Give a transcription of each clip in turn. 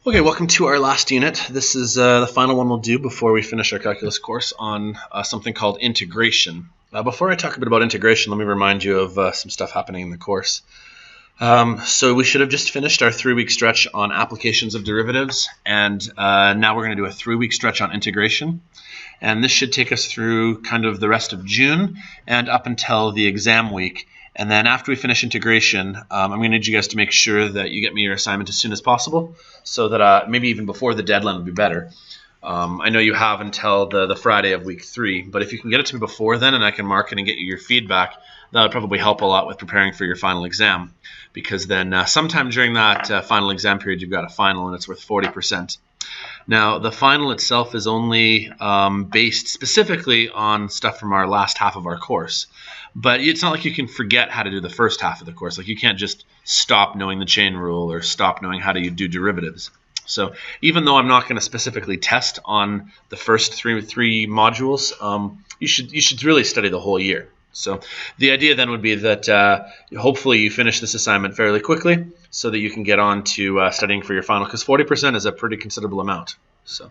Okay, welcome to our last unit. This is the final one we'll do before we finish our calculus course on something called integration. Before I talk a bit about integration, let me remind you of some stuff happening in the course. So we should have just finished our 3-week stretch on applications of derivatives, and now we're going to do a 3-week stretch on integration. And this should take us through kind of the rest of June and up until the exam week. And then after we finish integration, I'm going to need you guys to make sure that you get me your assignment as soon as possible, so that maybe even before the deadline would be better. I know you have until the Friday of week 3, but if you can get it to me before then and I can mark it and get you your feedback, that would probably help a lot with preparing for your final exam, because then sometime during that final exam period you've got a final and it's worth 40%. Now, the final itself is only based specifically on stuff from our last half of our course. But it's not like you can forget how to do the first half of the course. Like, you can't just stop knowing the chain rule or stop knowing how to do derivatives. So even though I'm not going to specifically test on the first three modules, you should really study the whole year. So the idea then would be that hopefully you finish this assignment fairly quickly so that you can get on to studying for your final, because 40% is a pretty considerable amount. So,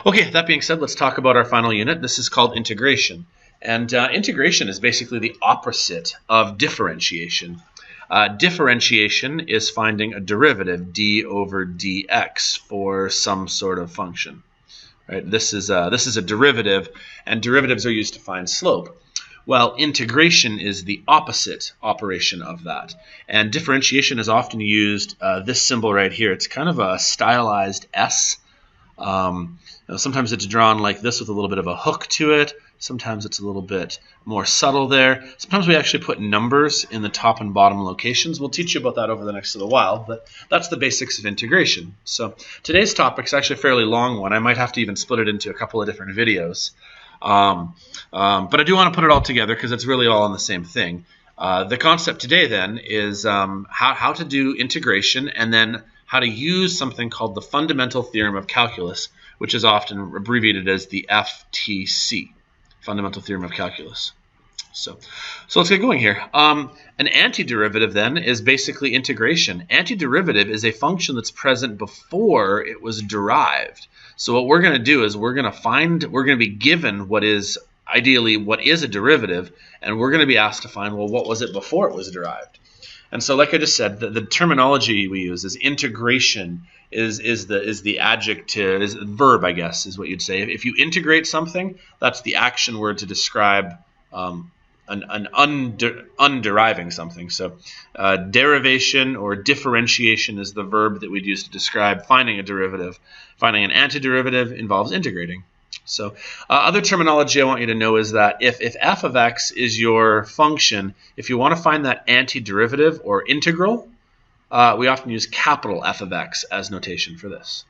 okay, that being said, let's talk about our final unit. This is called integration. And integration is basically the opposite of differentiation. Differentiation is finding a derivative, d over dx, for some sort of function. Right? This is a derivative, and derivatives are used to find slope. Well, integration is the opposite operation of that. And differentiation is often used, this symbol right here. It's kind of a stylized S. Sometimes it's drawn like this with a little bit of a hook to it. Sometimes it's a little bit more subtle there. Sometimes we actually put numbers in the top and bottom locations. We'll teach you about that over the next little while, but that's the basics of integration. So today's topic is actually a fairly long one. I might have to even split it into a couple of different videos. But I do want to put it all together because it's really all on the same thing. The concept today then is how to do integration, and then how to use something called the fundamental theorem of calculus, which is often abbreviated as the FTC, fundamental theorem of calculus. So let's get going here. An antiderivative then is basically integration. Antiderivative is a function that's present before it was derived. So what we're going to do is we're going to be given what is a derivative, and we're going to be asked to find, well, what was it before it was derived? And so, like I just said, the terminology we use is integration is the adjective, is verb, I guess, is what you'd say. If you integrate something, that's the action word to describe underiving something. So derivation or differentiation is the verb that we'd use to describe finding a derivative. Finding an antiderivative involves integrating. So other terminology I want you to know is that if f of x is your function, if you want to find that antiderivative or integral, we often use capital F of x as notation for this.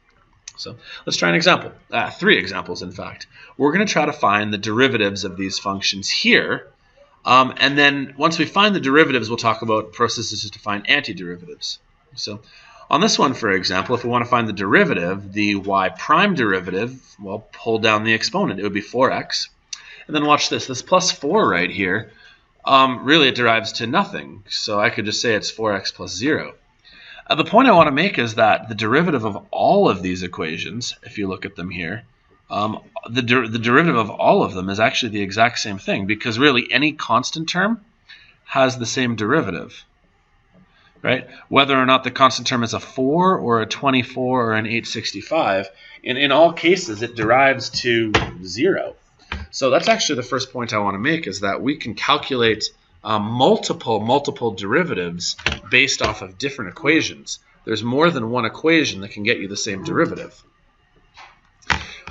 So let's try an example. 3 examples, in fact. We're going to try to find the derivatives of these functions here. And then once we find the derivatives, we'll talk about processes to find antiderivatives. So on this one, for example, if we want to find the derivative, the y prime derivative, well, pull down the exponent. It would be 4x. And then watch this. This plus 4 right here, really it derives to nothing. So I could just say it's 4x plus 0. The point I want to make is that the derivative of all of these equations, if you look at them here, the derivative of all of them is actually the exact same thing, because really any constant term has the same derivative, right? Whether or not the constant term is a 4 or a 24 or an 865, in all cases it derives to 0. So that's actually the first point I want to make, is that we can calculate multiple derivatives based off of different equations. There's more than one equation that can get you the same derivative.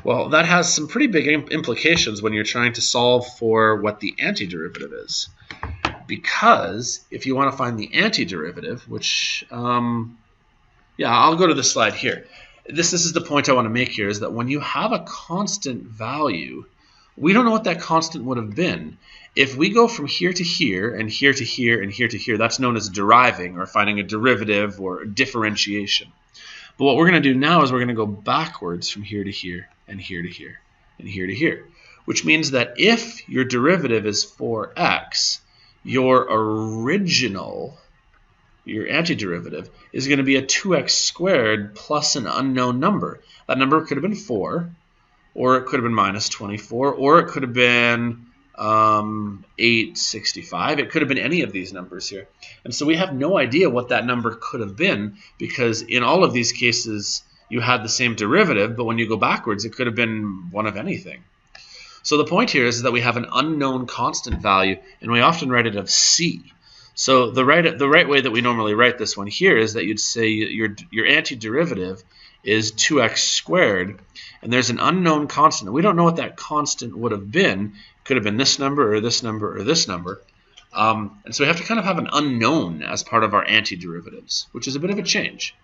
Well, that has some pretty big implications when you're trying to solve for what the antiderivative is. Because if you want to find the antiderivative, which, I'll go to the slide here. This is the point I want to make here, is that when you have a constant value, we don't know what that constant would have been. If we go from here to here, and here to here, and here to here, that's known as deriving, or finding a derivative, or differentiation. But what we're going to do now is we're going to go backwards from here to here, and here to here, and here to here. Which means that if your derivative is 4x, your original your antiderivative, is going to be a 2x squared plus an unknown number. That number could have been 4, or it could have been minus 24, or it could have been 865. It could have been any of these numbers here. And so we have no idea what that number could have been, because in all of these cases you had the same derivative, but when you go backwards it could have been one of anything. So the point here is that we have an unknown constant value, and we often write it as c. So the right way that we normally write this one here is that you'd say your antiderivative is 2x squared, and there's an unknown constant. We don't know what that constant would have been. It could have been this number or this number or this number. And so we have to kind of have an unknown as part of our antiderivatives, which is a bit of a change.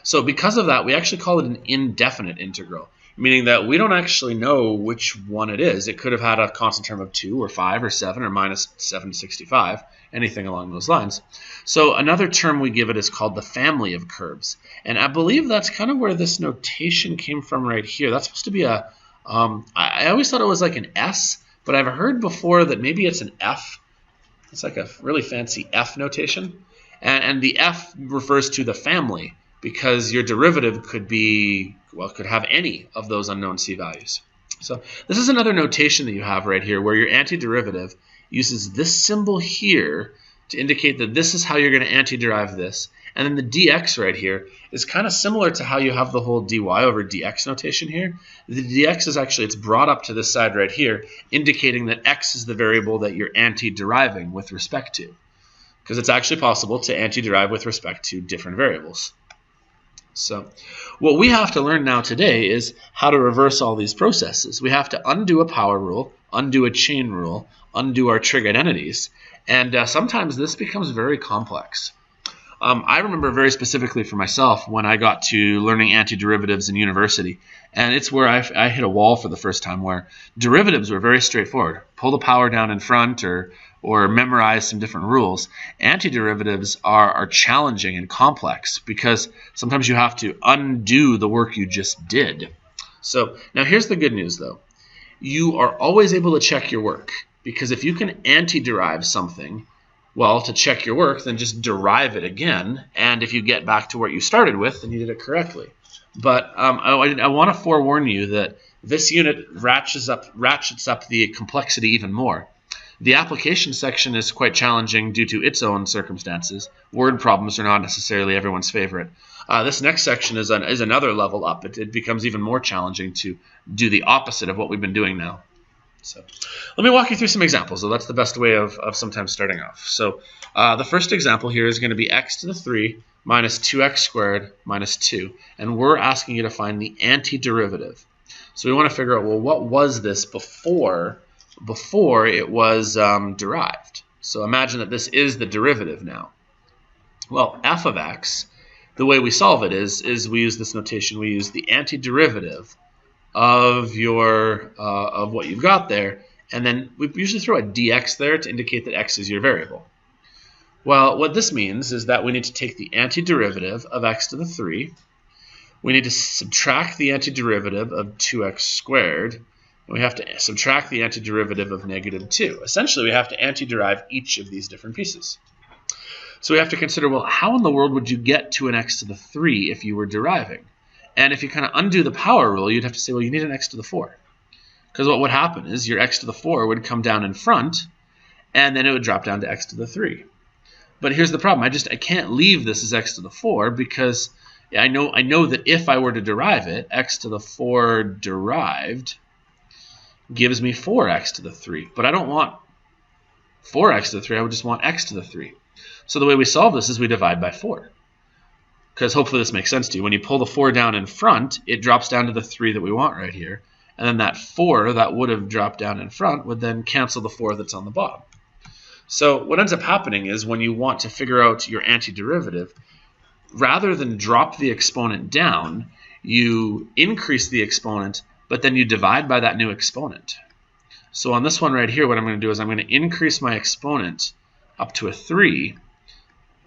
So because of that, we actually call it an indefinite integral, meaning that we don't actually know which one it is. It could have had a constant term of 2 or 5 or 7 or minus 765, anything along those lines. So another term we give it is called the family of curves. And I believe that's kind of where this notation came from right here. That's supposed to be a, I always thought it was like an S, but I've heard before that maybe it's an F. It's like a really fancy F notation. And the F refers to the family, because your derivative could be, well, could have any of those unknown c values. So this is another notation that you have right here where your antiderivative uses this symbol here to indicate that this is how you're going to antiderive this. And then the dx right here is kind of similar to how you have the whole dy over dx notation here. The dx is actually, it's brought up to this side right here, indicating that x is the variable that you're antideriving with respect to. Because it's actually possible to antiderive with respect to different variables. So what we have to learn now today is how to reverse all these processes. We have to undo a power rule, undo a chain rule, undo our trig identities, and sometimes this becomes very complex. I remember very specifically for myself when I got to learning antiderivatives in university, and it's where I hit a wall for the first time, where derivatives were very straightforward. Pull the power down in front or memorize some different rules. Antiderivatives are challenging and complex because sometimes you have to undo the work you just did. So now here's the good news though. You are always able to check your work, because if you can antiderive something, well, to check your work, then just derive it again, and if you get back to what you started with, then you did it correctly. But I want to forewarn you that this unit ratchets up the complexity even more. The application section is quite challenging due to its own circumstances. Word problems are not necessarily everyone's favorite. This next section is another level up. It becomes even more challenging to do the opposite of what we've been doing now. So let me walk you through some examples. So that's the best way of sometimes starting off. So the first example here is going to be x to the 3 minus 2x squared minus 2. And we're asking you to find the antiderivative. So we want to figure out, well, what was this before it was derived? So imagine that this is the derivative now. Well, f of x, the way we solve it is we use this notation. We use the antiderivative of of what you've got there, and then we usually throw a dx there to indicate that x is your variable. Well, what this means is that we need to take the antiderivative of x to the 3. We need to subtract the antiderivative of 2x squared, and we have to subtract the antiderivative of negative 2. Essentially, we have to antiderive each of these different pieces. So we have to consider, well, how in the world would you get to an x to the 3 if you were deriving? And if you kind of undo the power rule, you'd have to say, well, you need an x to the 4. Because what would happen is your x to the 4 would come down in front, and then it would drop down to x to the 3. But here's the problem. I can't leave this as x to the 4, because I know that if I were to derive it, x to the 4 derived gives me 4x to the 3. But I don't want 4x to the 3. I would just want x to the 3. So the way we solve this is we divide by 4. Because hopefully this makes sense to you. When you pull the 4 down in front, it drops down to the 3 that we want right here. And then that 4 that would have dropped down in front would then cancel the 4 that's on the bottom. So what ends up happening is when you want to figure out your antiderivative, rather than drop the exponent down, you increase the exponent, but then you divide by that new exponent. So on this one right here, what I'm going to do is I'm going to increase my exponent up to a 3,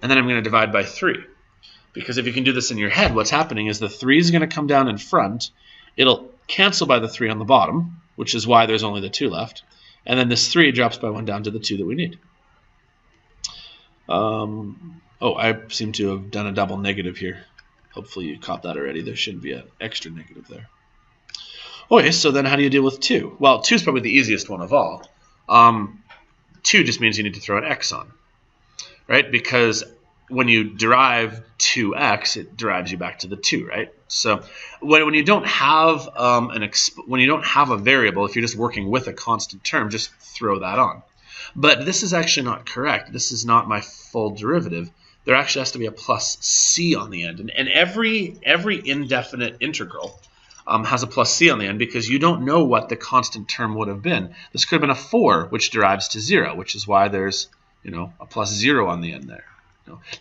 and then I'm going to divide by 3. Because if you can do this in your head, what's happening is the 3 is going to come down in front. It'll cancel by the 3 on the bottom, which is why there's only the 2 left. And then this 3 drops by 1 down to the 2 that we need. Oh, I seem to have done a double negative here. Hopefully you caught that already. There should be an extra negative there. Okay, so then how do you deal with 2? Well, 2 is probably the easiest one of all. 2 just means you need to throw an x on, right? Because when you derive 2x, it derives you back to the 2, right? So when you don't have when you don't have a variable, if you're just working with a constant term, just throw that on. But this is actually not correct. This is not my full derivative. There actually has to be a plus c on the end, and every indefinite integral has a plus c on the end because you don't know what the constant term would have been. This could have been a 4, which derives to 0, which is why there's a plus 0 on the end there.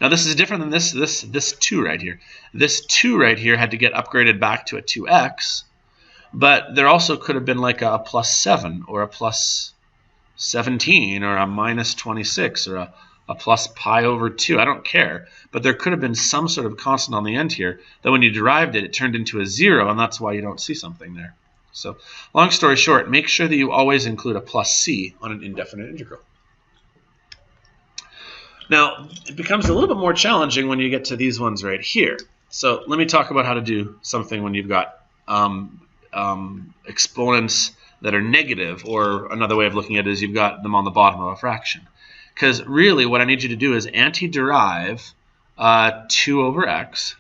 Now this is different than this 2 right here. This 2 right here had to get upgraded back to a 2x, but there also could have been like a plus 7 or a plus 17 or a minus 26 or a plus pi over 2. I don't care. But there could have been some sort of constant on the end here that when you derived it, it turned into a 0, and that's why you don't see something there. So long story short, make sure that you always include a plus c on an indefinite integral. Now, it becomes a little bit more challenging when you get to these ones right here. So let me talk about how to do something when you've got exponents that are negative, or another way of looking at it is you've got them on the bottom of a fraction. Because really what I need you to do is antiderive 2 over x,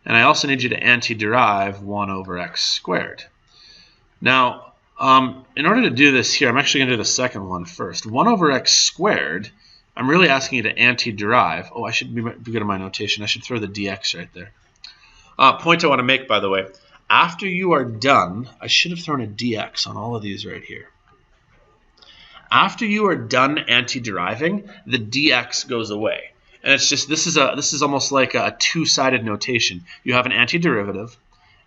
and I also need you to antiderive 1 over x squared. Now, in order to do this here, I'm actually going to do the second one first. 1 over x squared, I'm really asking you to antiderive. Oh, I should be good at my notation. I should throw the dx right there. Point I want to make, by the way, after you are done, I should have thrown a dx on all of these right here. After you are done antideriving, the dx goes away. And it's just, this is almost like a two-sided notation. You have an antiderivative,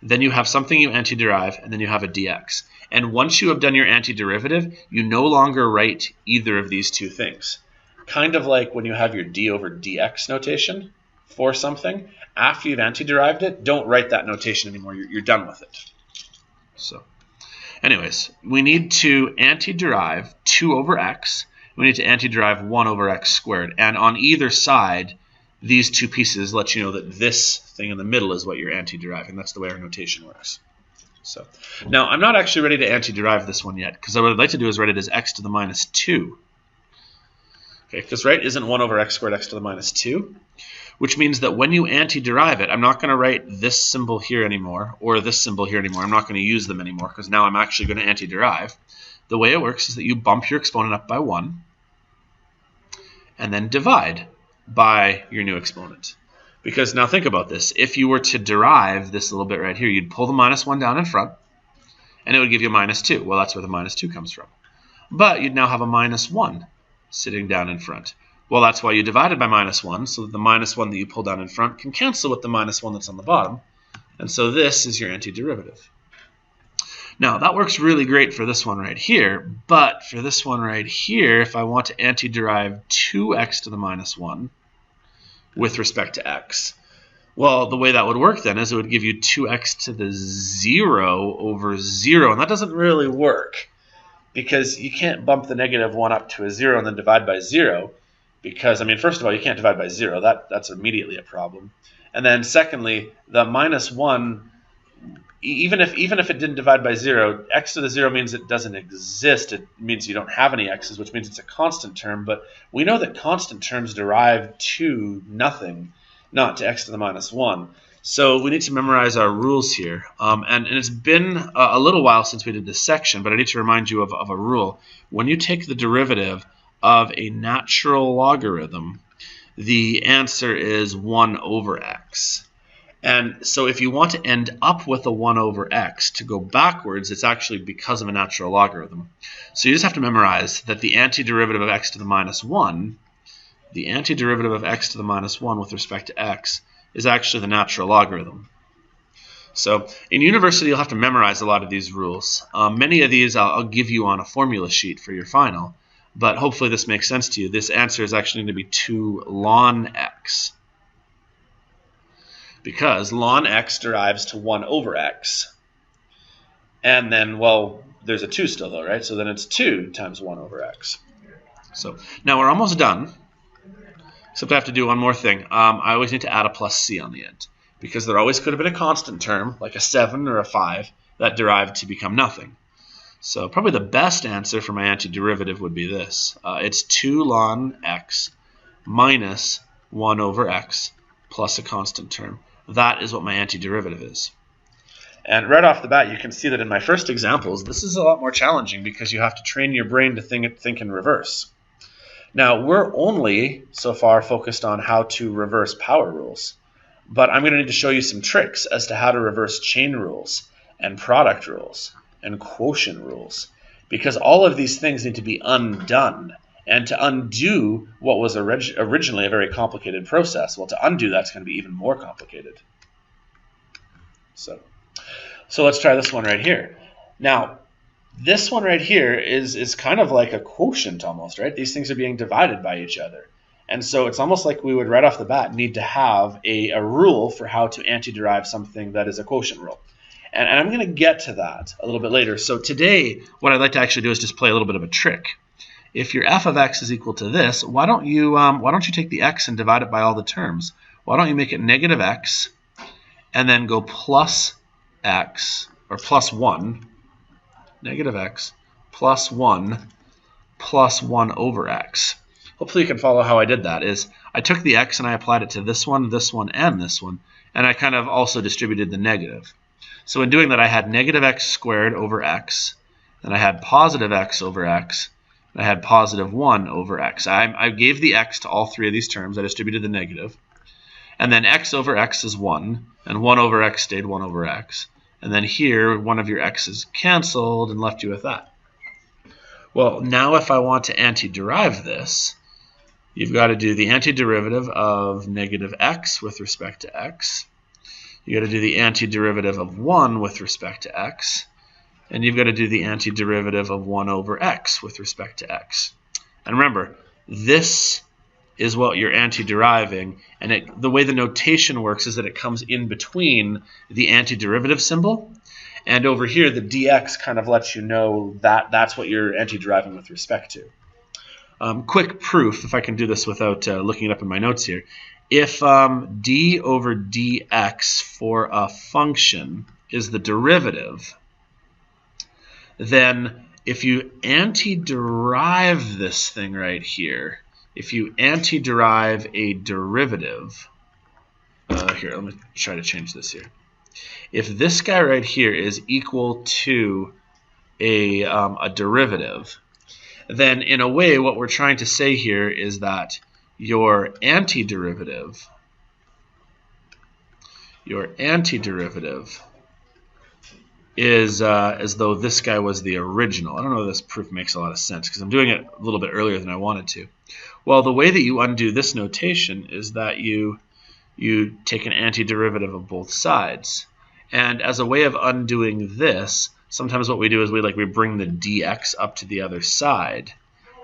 then you have something you antiderive, and then you have a dx. And once you have done your antiderivative, you no longer write either of these two things. Kind of like when you have your d over dx notation for something. After you've antiderived it, don't write that notation anymore. You're done with it. So, anyways, we need to antiderive 2 over x. We need to antiderive 1 over x squared. And on either side, these two pieces let you know that this thing in the middle is what you're antideriving. That's the way our notation works. So now, I'm not actually ready to antiderive this one yet, because what I'd like to do is write it as x to the minus 2. Okay, because right isn't 1 over x squared x to the minus 2, which means that when you antiderive it, I'm not going to write this symbol here anymore or this symbol here anymore. I'm not going to use them anymore because now I'm actually going to antiderive. The way it works is that you bump your exponent up by 1 and then divide by your new exponent. Because now think about this. If you were to derive this little bit right here, you'd pull the minus 1 down in front and it would give you a minus 2. Well, that's where the minus 2 comes from. But you'd now have a minus 1 sitting down in front. Well, that's why you divided by minus 1, so that the minus 1 that you pull down in front can cancel with the minus 1 that's on the bottom. And so this is your antiderivative. Now, that works really great for this one right here, but for this one right here, if I want to antiderive 2x to the minus 1 with respect to x, well, the way that would work then is it would give you 2x to the 0 over 0, and that doesn't really work because you can't bump the negative 1 up to a 0 and then divide by 0. Because, I mean, first of all, you can't divide by 0. That's immediately a problem. And then secondly, the minus 1, even if it didn't divide by 0, x to the 0 means it doesn't exist. It means you don't have any x's, which means it's a constant term. But we know that constant terms derive to nothing, not to x to the minus 1. So we need to memorize our rules here. And it's been a little while since we did this section, but I need to remind you of a rule. When you take the derivative of a natural logarithm, the answer is 1 over x. And so if you want to end up with a 1 over x, to go backwards, it's actually because of a natural logarithm. So you just have to memorize that the antiderivative of x to the minus 1, the antiderivative of x to the minus 1 with respect to x, is actually the natural logarithm. So in university, you'll have to memorize a lot of these rules. Many of these I'll give you on a formula sheet for your final. But hopefully this makes sense to you. This answer is actually going to be 2 ln x. Because ln x derives to 1 over x. And then, well, there's a 2 still though, right? So then it's 2 times 1 over x. So now we're almost done. Except I have to do one more thing. I always need to add a plus c on the end, because there always could have been a constant term, like a 7 or a 5, that derived to become nothing. So probably the best answer for my antiderivative would be this. It's 2 ln x minus 1 over x plus a constant term. That is what my antiderivative is. And right off the bat, you can see that in my first examples, this is a lot more challenging because you have to train your brain to think in reverse. Now, we're only so far focused on how to reverse power rules, but I'm going to need to show you some tricks as to how to reverse chain rules and product rules and quotient rules, because all of these things need to be undone. And to undo what was originally a very complicated process, well, to undo that's going to be even more complicated. So let's try this one right here. Now, this one right here is kind of like a quotient almost, right? These things are being divided by each other. And so it's almost like we would right off the bat need to have a rule for how to antiderive something that is a quotient rule. And I'm going to get to that a little bit later. So today, what I'd like to actually do is just play a little bit of a trick. If your f of x is equal to this, why don't you take the x and divide it by all the terms? Why don't you make it negative x and then go plus x, or plus 1, negative x, plus 1 over x. Hopefully you can follow how I did that. Is I took the x and I applied it to this one, and this one, and I kind of also distributed the negative. So in doing that, I had negative x squared over x, then I had positive x over x, and I had positive 1 over x. I gave the x to all three of these terms. I distributed the negative. And then x over x is 1, and 1 over x stayed 1 over x. And then here, one of your x's canceled and left you with that. Well, now if I want to antiderive this, you've got to do the antiderivative of negative x with respect to x. You've got to do the antiderivative of 1 with respect to x. And you've got to do the antiderivative of 1 over x with respect to x. And remember, this is what you're antideriving, and the way the notation works is that it comes in between the antiderivative symbol, and over here the dx kind of lets you know that that's what you're antideriving with respect to. Quick proof, if I can do this without looking it up in my notes here. If d over dx for a function is the derivative, then if you antiderive this thing right here, if you antiderive a derivative, here, let me try to change this here. If this guy right here is equal to a derivative, then in a way what we're trying to say here is that your antiderivative is as though this guy was the original. I don't know if this proof makes a lot of sense because I'm doing it a little bit earlier than I wanted to. Well, the way that you undo this notation is that you take an antiderivative of both sides. And as a way of undoing this, sometimes what we do is we bring the dx up to the other side.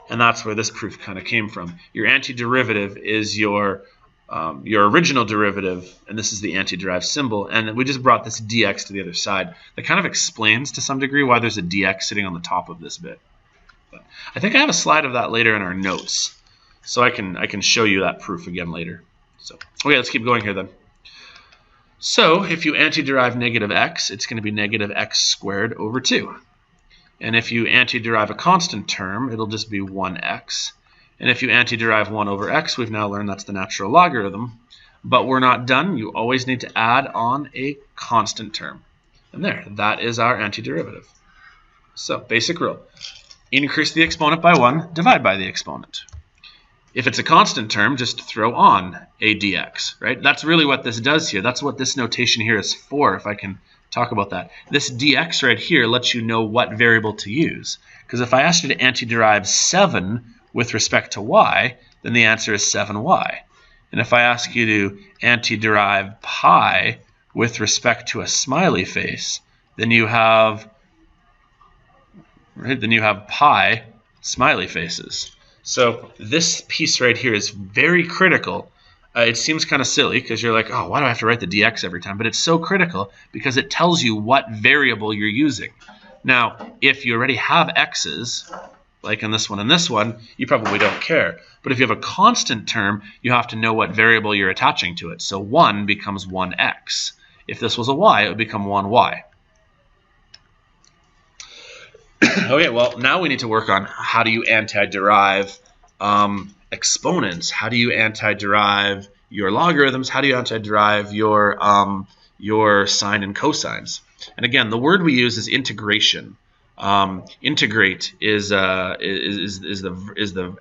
And that's where this proof kind of came from. Your antiderivative is your original derivative, and this is the antiderived symbol, and we just brought this dx to the other side. That kind of explains to some degree why there's a dx sitting on the top of this bit. But I think I have a slide of that later in our notes, so I can show you that proof again later. So okay, let's keep going here then. So if you antiderive negative x, it's going to be negative x squared over 2. And if you antiderive a constant term, it'll just be 1x. And if you antiderive 1 over x, we've now learned that's the natural logarithm. But we're not done. You always need to add on a constant term. And there, that is our antiderivative. So, basic rule. Increase the exponent by 1, divide by the exponent. If it's a constant term, just throw on a dx, right? That's really what this does here. That's what this notation here is for, if I can talk about that. This dx right here lets you know what variable to use. Because if I asked you to antiderive 7 with respect to y, then the answer is 7y. And if I ask you to antiderive pi with respect to a smiley face, then you have pi smiley faces. So this piece right here is very critical. It seems kind of silly because you're like, oh, why do I have to write the dx every time? But it's so critical because it tells you what variable you're using. Now, if you already have x's, like in this one and this one, you probably don't care. But if you have a constant term, you have to know what variable you're attaching to it. So 1 becomes 1x. If this was a y, it would become 1y. Okay, well, now we need to work on how do you antiderive exponents? How do you antiderive your logarithms? How do you antiderive your sine and cosines? And again, the word we use is integration. Integrate is the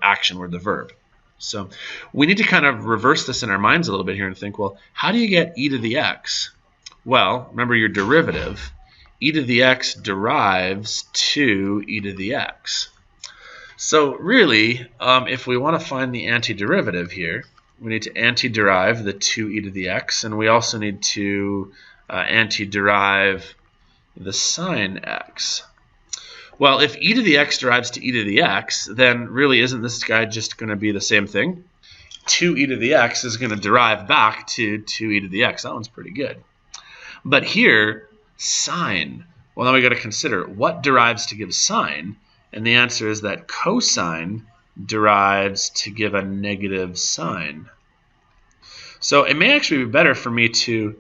action word, the verb. So we need to kind of reverse this in our minds a little bit here and think, well, how do you get e to the x? Well, remember your derivative. E to the x derives to e to the x. So really, if we want to find the antiderivative here, we need to antiderive the 2e to the x, and we also need to antiderive the sine x. Well, if e to the x derives to e to the x, then really isn't this guy just going to be the same thing? 2e to the x is going to derive back to 2e to the x. That one's pretty good. But here, sine. Well, now we got to consider what derives to give sine, and the answer is that cosine derives to give a negative sine. So it may actually be better for me to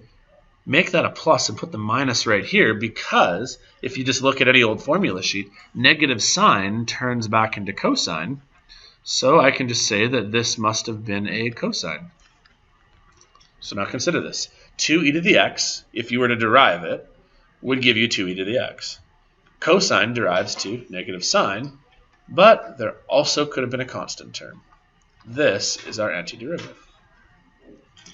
make that a plus and put the minus right here, because if you just look at any old formula sheet, negative sine turns back into cosine. So I can just say that this must have been a cosine. So now consider this. 2e to the x, if you were to derive it, would give you 2e to the x. Cosine derives to negative sine, but there also could have been a constant term. This is our antiderivative.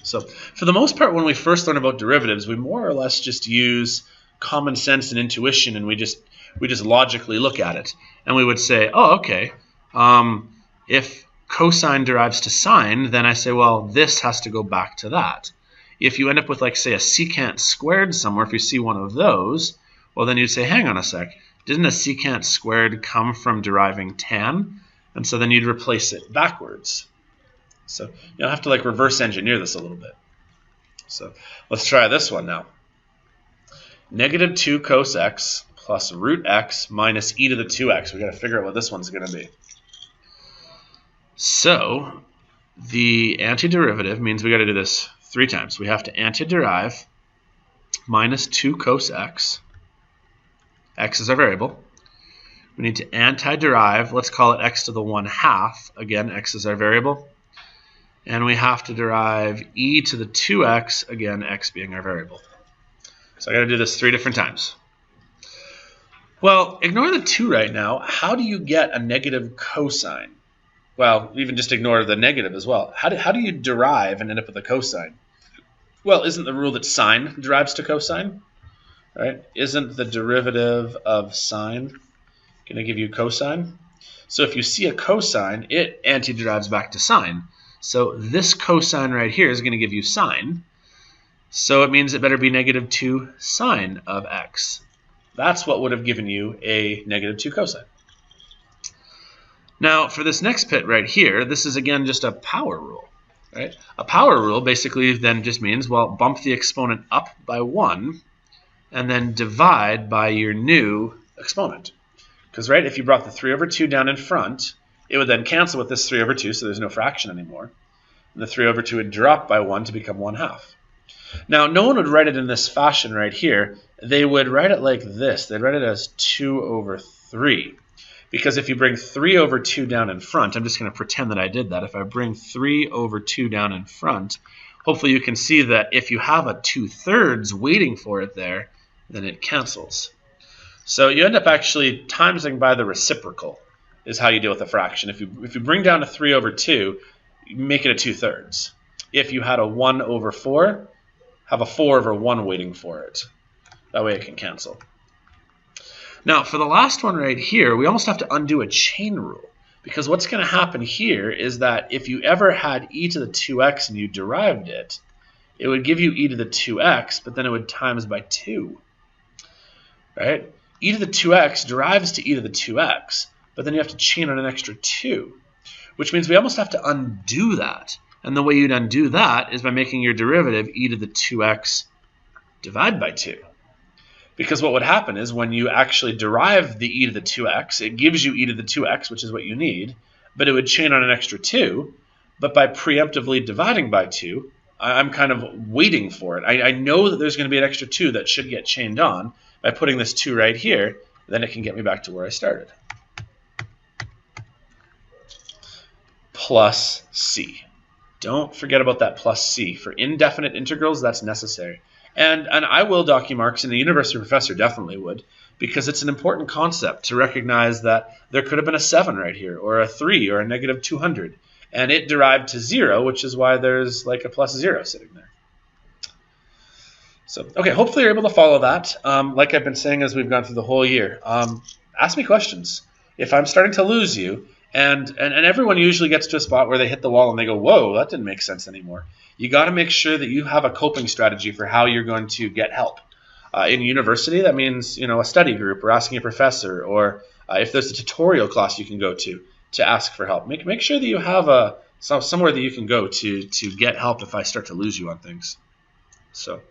So for the most part, when we first learn about derivatives, we more or less just use common sense and intuition, and we just logically look at it. And we would say, oh, okay, if cosine derives to sine, then I say, well, this has to go back to that. If you end up with, like, say, a secant squared somewhere, if you see one of those, well, then you'd say, hang on a sec, didn't a secant squared come from deriving tan? And so then you'd replace it backwards. So you'll have to, like, reverse engineer this a little bit. So let's try this one now. Negative 2 cos x plus root x minus e to the 2x. We've got to figure out what this one's going to be. So the antiderivative means we got to do this 3 times. We have to antiderive minus 2 cos x. X is our variable. We need to antiderive, let's call it x to the 1/2. Again, x is our variable. And we have to derive e to the 2x, again, x being our variable. So I got to do this 3 different times. Well, ignore the 2 right now. How do you get a negative cosine? Well, even just ignore the negative as well. How do you derive and end up with a cosine? Well, isn't the rule that sine derives to cosine? Right? Isn't the derivative of sine going to give you cosine? So if you see a cosine, it antiderives back to sine. So this cosine right here is going to give you sine. So it means it better be negative 2 sine of x. That's what would have given you a negative 2 cosine. Now, for this next bit right here, this is again just a power rule. Right? A power rule basically then just means, well, bump the exponent up by 1 and then divide by your new exponent. Because, right, if you brought the 3 over 2 down in front, it would then cancel with this 3 over 2, so there's no fraction anymore. And the 3 over 2 would drop by 1 to become 1/2. Now, no one would write it in this fashion right here. They would write it like this. They'd write it as 2 over 3. Because if you bring 3 over 2 down in front, I'm just going to pretend that I did that. If I bring 3 over 2 down in front, hopefully you can see that if you have a 2/3 waiting for it there, then it cancels. So you end up actually timesing by the reciprocal is how you deal with a fraction. If you bring down a 3 over 2, you make it a 2/3. If you had a 1 over 4, have a 4 over 1 waiting for it. That way it can cancel. Now, for the last one right here, we almost have to undo a chain rule. Because what's going to happen here is that if you ever had e to the 2x and you derived it, it would give you e to the 2x, but then it would times by 2. Right? E to the 2x derives to e to the 2x, but then you have to chain on an extra 2, which means we almost have to undo that. And the way you'd undo that is by making your derivative e to the 2x divide by 2. Because what would happen is when you actually derive the e to the 2x, it gives you e to the 2x, which is what you need, but it would chain on an extra 2. But by preemptively dividing by 2, I'm kind of waiting for it. I know that there's going to be an extra 2 that should get chained on. By putting this 2 right here, then it can get me back to where I started. Plus c. Don't forget about that plus c. For indefinite integrals, that's necessary. And I will dock you marks, and the university professor definitely would, because it's an important concept to recognize that there could have been a 7 right here, or a 3, or a negative 200. And it derived to 0, which is why there's like a plus 0 sitting there. So, okay, hopefully you're able to follow that. Like I've been saying as we've gone through the whole year, ask me questions. If I'm starting to lose you, and everyone usually gets to a spot where they hit the wall and they go, whoa, that didn't make sense anymore. You got to make sure that you have a coping strategy for how you're going to get help. In university, that means a study group or asking a professor, or if there's a tutorial class you can go to ask for help. Make sure that you have somewhere that you can go to get help if I start to lose you on things. So,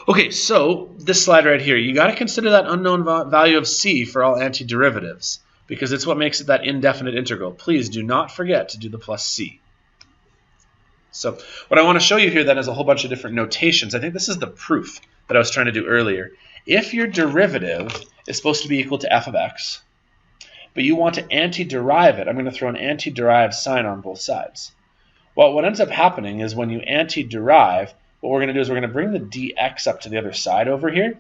okay, so this slide right here, you got to consider that unknown value of c for all antiderivatives, because it's what makes it that indefinite integral. Please do not forget to do the plus c. So what I want to show you here then is a whole bunch of different notations. I think this is the proof that I was trying to do earlier. If your derivative is supposed to be equal to f of x, but you want to antiderive it, I'm going to throw an antiderive sign on both sides. Well, what ends up happening is when you antiderive, what we're going to do is we're going to bring the dx up to the other side over here,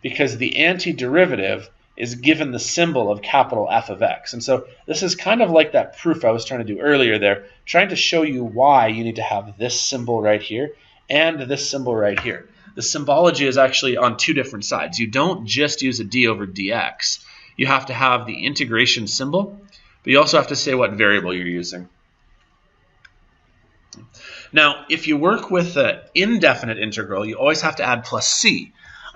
because the antiderivative is given the symbol of capital F of x. And so this is kind of like that proof I was trying to do earlier there, trying to show you why you need to have this symbol right here and this symbol right here. The symbology is actually on two different sides. You don't just use a d over dx. You have to have the integration symbol, but you also have to say what variable you're using. Now, if you work with an indefinite integral, you always have to add plus c.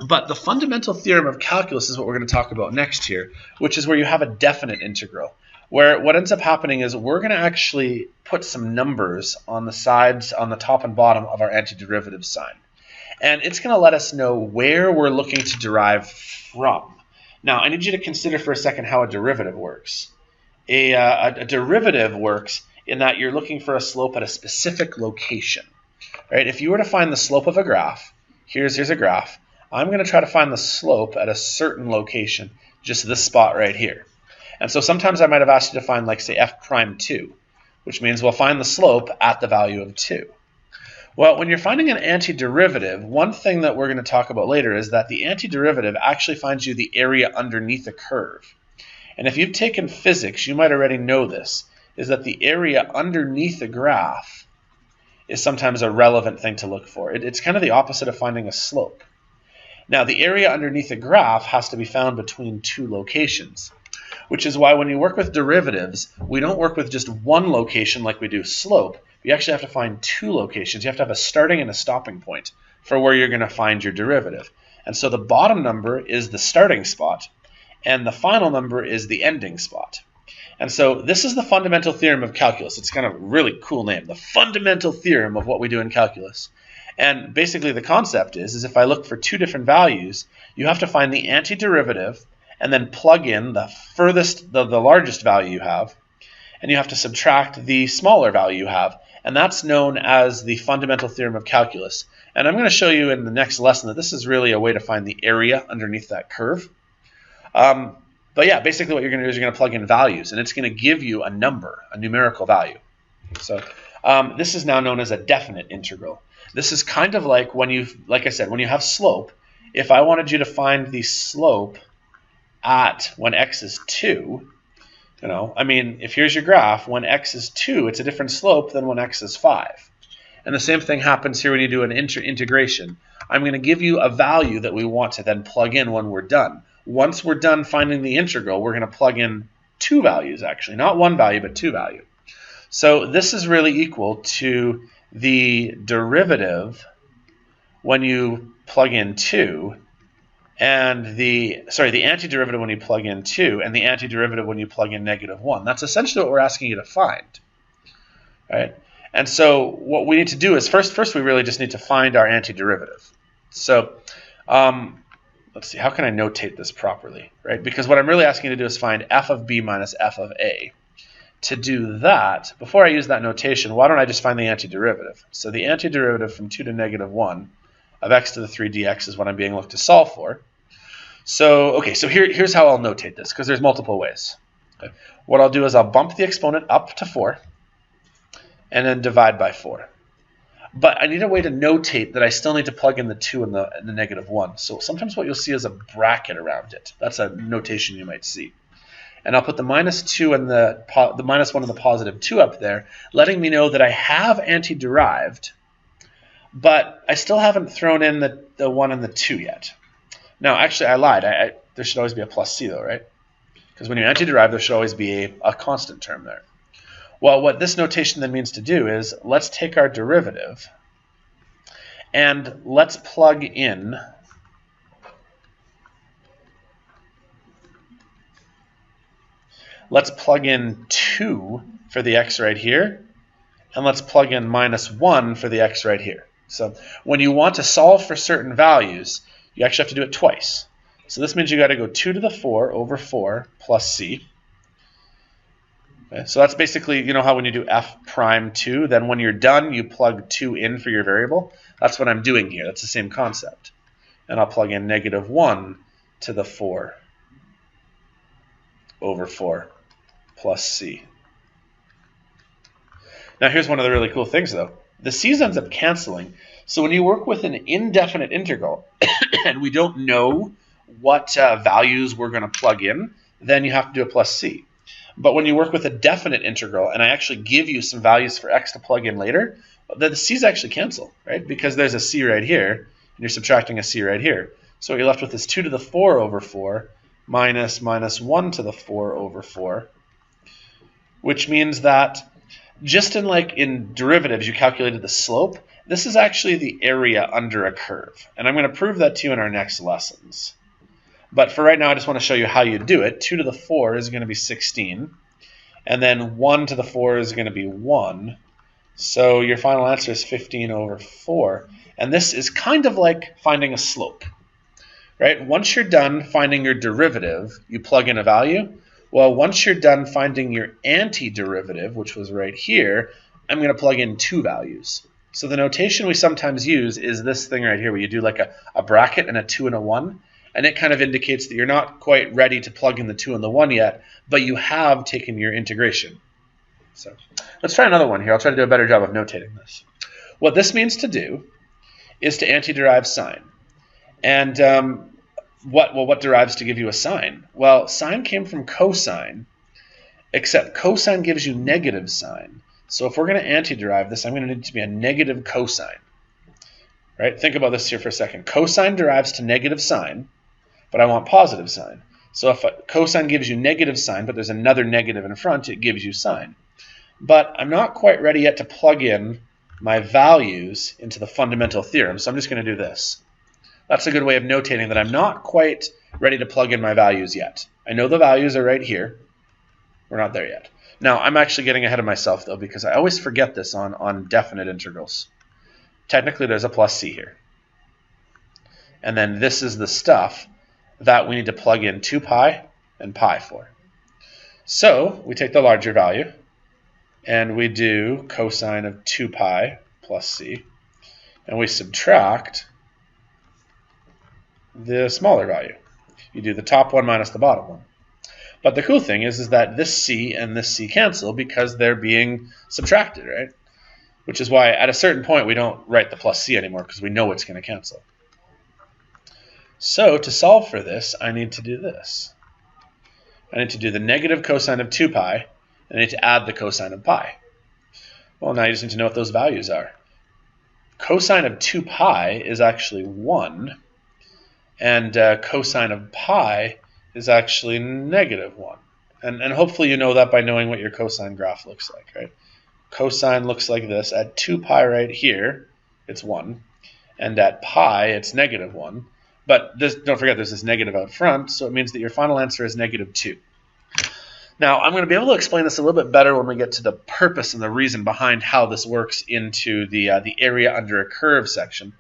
But the fundamental theorem of calculus is what we're going to talk about next here, which is where you have a definite integral, where what ends up happening is we're going to actually put some numbers on the sides, on the top and bottom of our antiderivative sign. And it's going to let us know where we're looking to derive from. Now, I need you to consider for a second how a derivative works. A derivative works in that you're looking for a slope at a specific location. Right? If you were to find the slope of a graph, here's a graph. I'm going to try to find the slope at a certain location, just this spot right here. And so sometimes I might have asked you to find, like, say, f prime 2, which means we'll find the slope at the value of 2. Well, when you're finding an antiderivative, one thing that we're going to talk about later is that the antiderivative actually finds you the area underneath a curve. And if you've taken physics, you might already know this, is that the area underneath a graph is sometimes a relevant thing to look for. It's kind of the opposite of finding a slope. Now, the area underneath a graph has to be found between two locations, which is why when you work with derivatives, we don't work with just one location like we do slope. You actually have to find two locations. You have to have a starting and a stopping point for where you're going to find your derivative. And so the bottom number is the starting spot, and the final number is the ending spot. And so this is the fundamental theorem of calculus. It's kind of a really cool name, the fundamental theorem of what we do in calculus. And basically the concept is if I look for two different values, you have to find the antiderivative and then plug in the furthest, the largest value you have, and you have to subtract the smaller value you have, and that's known as the fundamental theorem of calculus. And I'm going to show you in the next lesson that this is really a way to find the area underneath that curve. But yeah, basically what you're going to do is you're going to plug in values, and it's going to give you a number, a numerical value. So this is now known as a definite integral. This is kind of like when like I said, when you have slope. If I wanted you to find the slope at when x is 2, I mean, if here's your graph, when x is 2, it's a different slope than when x is 5. And the same thing happens here when you do an integration. I'm going to give you a value that we want to then plug in when we're done. Once we're done finding the integral, we're going to plug in two values, actually. Not one value, but two values. So this is really equal to the derivative when you plug in 2, and the antiderivative when you plug in 2, and the antiderivative when you plug in -1. That's essentially what we're asking you to find. Right? And so what we need to do is first we really just need to find our antiderivative. So let's see, how can I notate this properly, right? Because what I'm really asking you to do is find f of b minus f of a. To do that, before I use that notation, why don't I just find the antiderivative? So the antiderivative from 2 to negative 1 of x to the 3 dx is what I'm being looked to solve for. So, okay, so here's how I'll notate this, because there's multiple ways. Okay. What I'll do is I'll bump the exponent up to 4, and then divide by 4. But I need a way to notate that I still need to plug in the 2 and the negative 1. So sometimes what you'll see is a bracket around it. That's a notation you might see. And I'll put the minus 2 and the minus 1 and the positive 2 up there, letting me know that I have anti-derived, but I still haven't thrown in the 1 and the 2 yet. Now, actually, I lied. There should always be a plus c, though, right? Because when you antiderive, there should always be a constant term there. Well, what this notation then means to do is let's take our derivative and let's plug in let's plug in 2 for the x right here, and let's plug in minus 1 for the x right here. So when you want to solve for certain values, you actually have to do it twice. So this means you got to go 2 to the 4 over 4 plus c. Okay, so that's basically, you know how when you do f prime 2, then when you're done, you plug 2 in for your variable? That's what I'm doing here. That's the same concept. And I'll plug in negative 1 to the 4 over 4 plus c. Now here's one of the really cool things, though. The c's ends up canceling. So when you work with an indefinite integral and we don't know what values we're going to plug in, then you have to do a plus c. But when you work with a definite integral and I actually give you some values for x to plug in later, the c's actually cancel, right? Because there's a c right here, and you're subtracting a c right here. So what you're left with is 2 to the 4 over 4 minus 1 to the 4 over 4, which means that just in derivatives, you calculated the slope. This is actually the area under a curve. And I'm going to prove that to you in our next lessons. But for right now, I just want to show you how you do it. 2 to the 4 is going to be 16. And then 1 to the 4 is going to be 1. So your final answer is 15 over 4. And this is kind of like finding a slope, right? Once you're done finding your derivative, you plug in a value. Well, once you're done finding your antiderivative, which was right here, I'm going to plug in 2 values. So the notation we sometimes use is this thing right here, where you do like a bracket and a 2 and a 1. And it kind of indicates that you're not quite ready to plug in the 2 and the 1 yet, but you have taken your integration. So let's try another one here. I'll try to do a better job of notating this. What this means to do is to antiderive sine. And what derives to give you a sine? Well, sine came from cosine, except cosine gives you negative sine. So if we're going to antiderive this, I'm going to need it to be a negative cosine. Right? Think about this here for a second. Cosine derives to negative sine, but I want positive sine. So if a cosine gives you negative sine, but there's another negative in front, it gives you sine. But I'm not quite ready yet to plug in my values into the fundamental theorem, so I'm just going to do this. That's a good way of notating that I'm not quite ready to plug in my values yet. I know the values are right here. We're not there yet. Now, I'm actually getting ahead of myself, though, because I always forget this on definite integrals. Technically, there's a plus c here. And then this is the stuff that we need to plug in 2 pi and pi for. So we take the larger value, and we do cosine of 2 pi plus c, and we subtract the smaller value. You do the top one minus the bottom one. But the cool thing is that this c and this c cancel because they're being subtracted, right? Which is why at a certain point we don't write the plus c anymore because we know it's going to cancel. So to solve for this, I need to do this. I need to do the negative cosine of 2 pi, and I need to add the cosine of pi. Well, now you just need to know what those values are. Cosine of 2 pi is actually 1, and cosine of pi is actually negative 1. And hopefully you know that by knowing what your cosine graph looks like, right? Cosine looks like this. At 2 pi right here, it's 1. And at pi, it's negative 1. But don't forget, there's this negative out front, so it means that your final answer is negative 2. Now, I'm going to be able to explain this a little bit better when we get to the purpose and the reason behind how this works into the area under a curve section.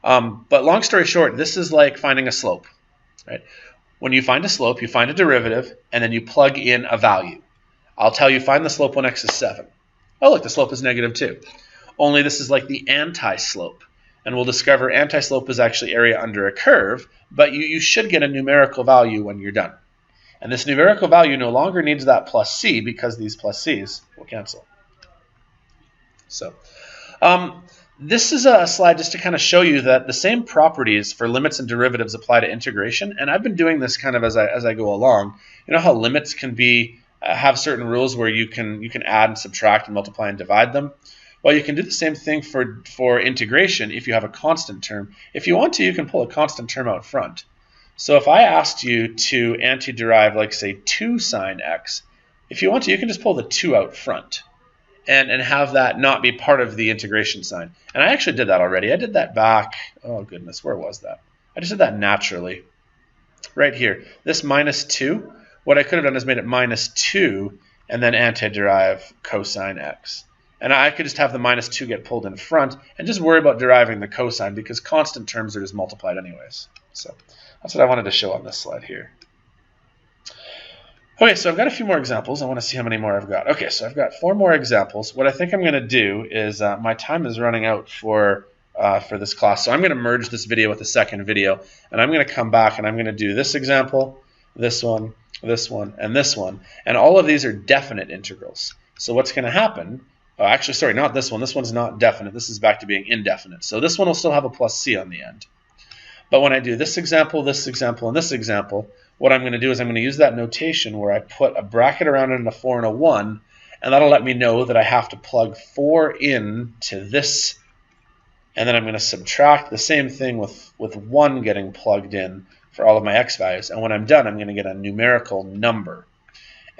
But long story short, this is like finding a slope. right? When you find a slope, you find a derivative, and then you plug in a value. I'll tell you, find the slope when x is 7. Oh, look, the slope is -2. Only this is like the anti-slope. And we'll discover anti-slope is actually area under a curve, but you should get a numerical value when you're done. And this numerical value no longer needs that plus c because these plus c's will cancel. So this is a slide just to kind of show you that the same properties for limits and derivatives apply to integration. And I've been doing this kind of as I go along. You know how limits can be have certain rules where you can add and subtract and multiply and divide them? Well, you can do the same thing for integration if you have a constant term. If you want to, you can pull a constant term out front. So if I asked you to antiderive, like say 2 sine x, if you want to, you can just pull the 2 out front and have that not be part of the integration sign. And I actually did that already. I did that back, oh goodness, where was that? I just did that naturally. Right here, this -2, what I could have done is made it -2 and then antiderive cosine x. And I could just have the -2 get pulled in front and just worry about deriving the cosine because constant terms are just multiplied anyways. So that's what I wanted to show on this slide here. Okay, so I've got a few more examples. I want to see how many more I've got. Okay, so I've got 4 more examples. What I think I'm going to do is my time is running out for this class. So I'm going to merge this video with the second video. And I'm going to come back and I'm going to do this example, this one, and this one. And all of these are definite integrals. So what's going to happen... actually, sorry, not this one. This one's not definite. This is back to being indefinite. So this one will still have a plus c on the end. But when I do this example, and this example, what I'm going to do is I'm going to use that notation where I put a bracket around it and a 4 and a 1, and that'll let me know that I have to plug 4 in to this, and then I'm going to subtract the same thing with 1 getting plugged in for all of my x values. And when I'm done, I'm going to get a numerical number.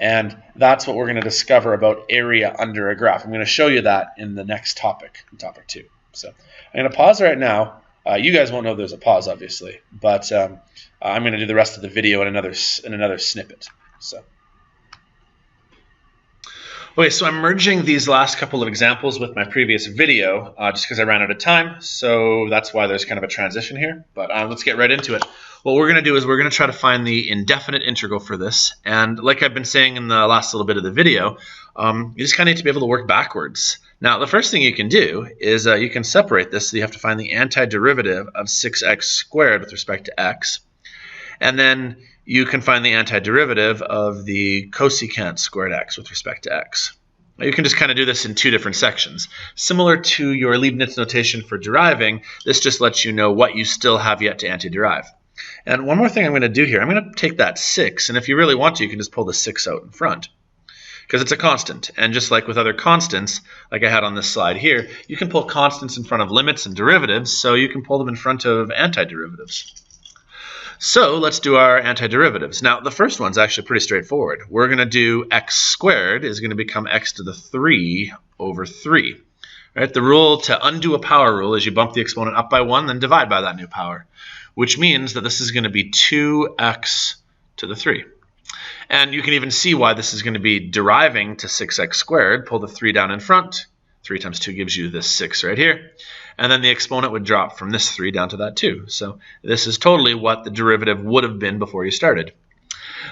And that's what we're going to discover about area under a graph. I'm going to show you that in the next topic, in topic 2. So I'm going to pause right now. You guys won't know there's a pause, obviously, but I'm going to do the rest of the video in another snippet. So. Okay, so I'm merging these last couple of examples with my previous video just because I ran out of time. So that's why there's kind of a transition here. But let's get right into it. What we're going to do is we're going to try to find the indefinite integral for this. And like I've been saying in the last little bit of the video, you just kind of need to be able to work backwards. Now, the first thing you can do is you can separate this. So you have to find the antiderivative of 6x squared with respect to x. And then you can find the antiderivative of the cosecant squared x with respect to x. Now, you can just kind of do this in 2 different sections. Similar to your Leibniz notation for deriving, this just lets you know what you still have yet to antiderive. And one more thing I'm going to do here, I'm going to take that 6, and if you really want to, you can just pull the 6 out in front, because it's a constant. And just like with other constants, like I had on this slide here, you can pull constants in front of limits and derivatives, so you can pull them in front of antiderivatives. So let's do our antiderivatives. Now, the first one's actually pretty straightforward. We're going to do x squared is going to become x to the 3 over 3. Right? The rule to undo a power rule is you bump the exponent up by 1, then divide by that new power, which means that this is going to be 2x to the 3. And you can even see why this is going to be deriving to 6x squared. Pull the 3 down in front. 3 times 2 gives you this 6 right here. And then the exponent would drop from this 3 down to that 2. So this is totally what the derivative would have been before you started.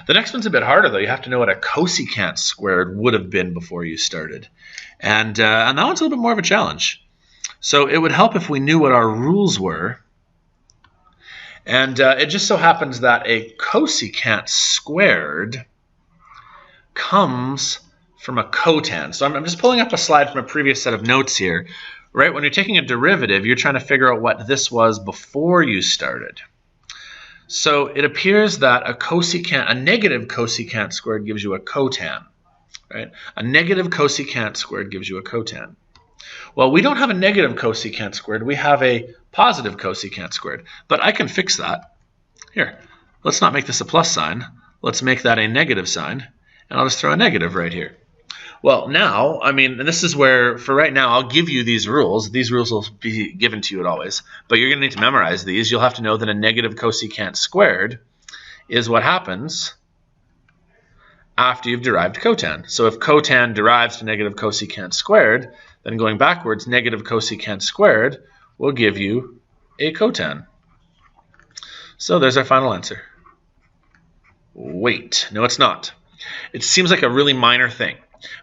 The next one's a bit harder, though. You have to know what a cosecant squared would have been before you started. And that one's a little bit more of a challenge. So it would help if we knew what our rules were. And it just so happens that a cosecant squared comes from a cotan. So I'm just pulling up a slide from a previous set of notes here. Right, when you're taking a derivative, you're trying to figure out what this was before you started. So it appears that a negative cosecant squared gives you a cotan. Right? A negative cosecant squared gives you a cotan. Well, we don't have a negative cosecant squared. We have a positive cosecant squared. But I can fix that. Here, let's not make this a plus sign. Let's make that a negative sign. And I'll just throw a negative right here. Well, now, I mean, and this is where, for right now, I'll give you these rules. These rules will be given to you always. But you're going to need to memorize these. You'll have to know that a negative cosecant squared is what happens after you've derived cotan. So if cotan derives to negative cosecant squared, then going backwards, negative cosecant squared will give you a cotan. So there's our final answer. Wait, no it's not. It seems like a really minor thing.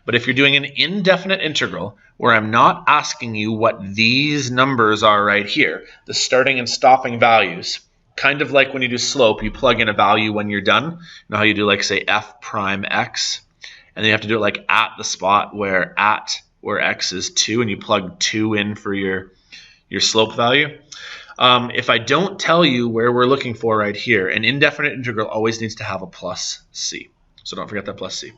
But if you're doing an indefinite integral where I'm not asking you what these numbers are right here, the starting and stopping values, kind of like when you do slope, you plug in a value when you're done. You know how you do like say f prime x, and then you have to do it like at the spot where x is 2, and you plug 2 in for your slope value. If I don't tell you where we're looking for right here, an indefinite integral always needs to have a plus c. So don't forget that plus c.